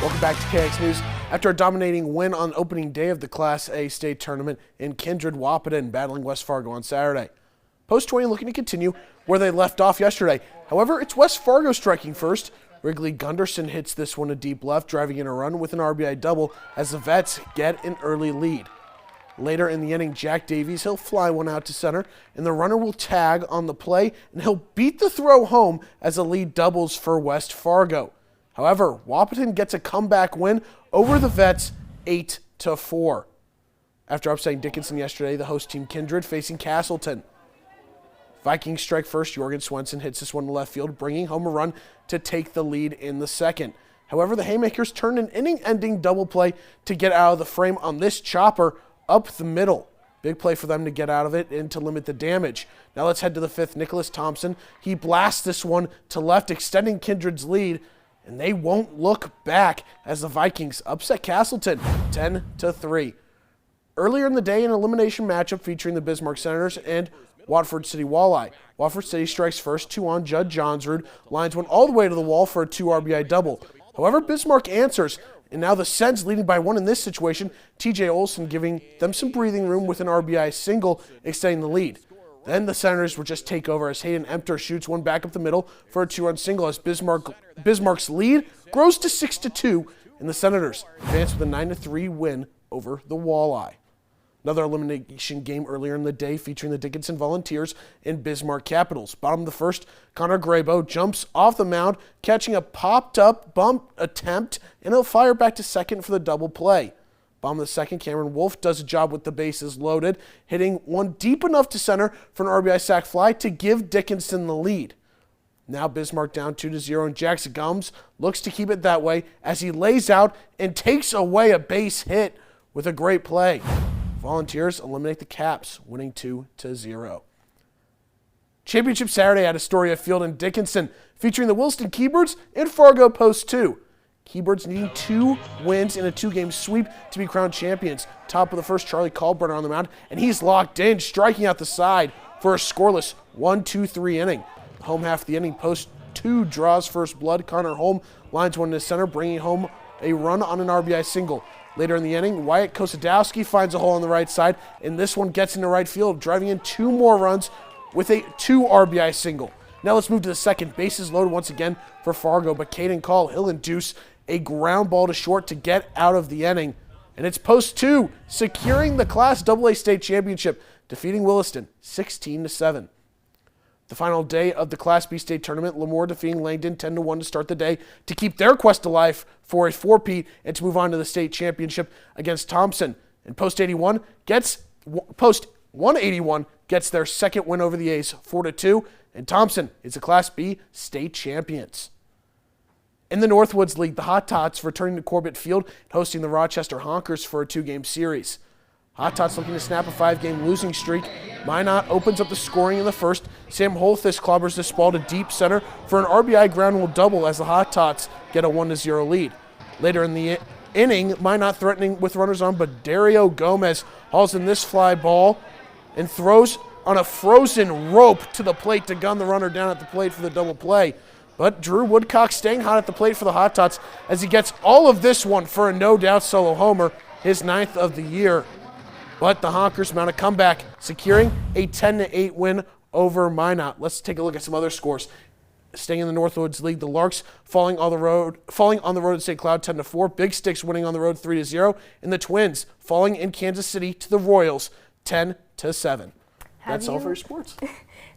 Welcome back to KX News. After a dominating win on opening day of the Class A state tournament in Kindred, Wahpeton battling West Fargo on Saturday. Post 20 looking to continue where they left off yesterday. However, it's West Fargo striking first. Wrigley Gunderson hits this one to deep left, driving in a run with an RBI double as the Vets get an early lead. Later in the inning, Jack Davies, he'll fly one out to center, and the runner will tag on the play, and he'll beat the throw home as the lead doubles for West Fargo. However, Wahpeton gets a comeback win over the Vets 8-4. After upsetting Dickinson yesterday, the host team Kindred facing Castleton. Vikings strike first. Jorgen Swenson hits this one to left field, bringing home a run to take the lead in the second. However, the Haymakers turned an inning-ending double play to get out of the frame on this chopper up the middle. Big play for them to get out of it and to limit the damage. Now let's head to the fifth. Nicholas Thompson, he blasts this one to left, extending Kindred's lead, and they won't look back as the Vikings upset Castleton 10-3. Earlier in the day, an elimination matchup featuring the Bismarck Senators and Watford City Walleye. Watford City strikes first, two on Judd Johnsrud, lines one all the way to the wall for a 2 RBI double. However, Bismarck answers, and now the Sens leading by one in this situation, TJ Olson giving them some breathing room with an RBI single, extending the lead. Then the Senators will just take over as Hayden Emter shoots one back up the middle for a 2-run single as Bismarck's lead grows to 6-2, and the Senators advance with a 9-3 win over the Walleye. Another elimination game earlier in the day featuring the Dickinson Volunteers and Bismarck Capitals. Bottom of the first, Connor Grabo jumps off the mound, catching a popped-up bump attempt, and he'll fire back to second for the double play. Bottom of the second, Cameron Wolf does a job with the bases loaded, hitting one deep enough to center for an RBI sac fly to give Dickinson the lead. Now Bismarck down 2-0, and Jackson Gums looks to keep it that way as he lays out and takes away a base hit with a great play. Volunteers eliminate the Caps, winning 2-0. Championship Saturday at Astoria Field in Dickinson, featuring the Williston Keybirds and Fargo Post 2. Keybirds needing 2 wins in a 2-game sweep to be crowned champions. Top of the first, Charlie Kalbrunner on the mound, and he's locked in, striking out the side for a scoreless 1-2-3 inning. The home half of the inning, Post 2 draws first blood. Connor Holm lines one to center, bringing home a run on an RBI single. Later in the inning, Wyatt Kosadowski finds a hole on the right side, and this one gets into right field, driving in 2 more runs with a 2 RBI single. Now let's move to the second. Bases loaded once again for Fargo, but Caden Call, he'll induce a ground ball to short to get out of the inning. And it's Post 2 securing the Class AA state championship, defeating Williston 16-7. The final day of the Class B state tournament, Lemoore defeating Langdon 10-1 to start the day to keep their quest alive for a 4-peat and to move on to the state championship against Thompson. And Post 181 gets their second win over the A's 4-2, and Thompson is the Class B state champions. In the Northwoods League, the Hot Tots returning to Corbett Field and hosting the Rochester Honkers for a 2-game series. Hot Tots looking to snap a 5-game losing streak. Minot opens up the scoring in the first. Sam Holthus clobbers this ball to deep center for an RBI ground rule double as the Hot Tots get a 1-0 lead. Later in the inning, Minot threatening with runners on, but Dario Gomez hauls in this fly ball and throws on a frozen rope to the plate to gun the runner down at the plate for the double play. But Drew Woodcock staying hot at the plate for the Hot Tots as he gets all of this one for a no-doubt solo homer, his 9th of the year. But the Honkers mount a comeback, securing a 10-8 win over Minot. Let's take a look at some other scores. Staying in the Northwoods League, the Larks falling on the road at St. Cloud 10-4. Big Sticks winning on the road 3-0, and the Twins falling in Kansas City to the Royals 10-7. That's all for your sports.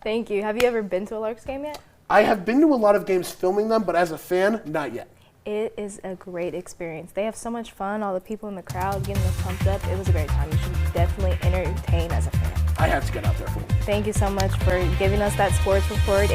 Thank you. Have you ever been to a Larks game yet? I have been to a lot of games filming them, but as a fan, not yet. It is a great experience. They have so much fun, all the people in the crowd getting us pumped up. It was a great time. You should definitely entertain as a fan. I have to get out there for it. Thank you so much for giving us that sports report.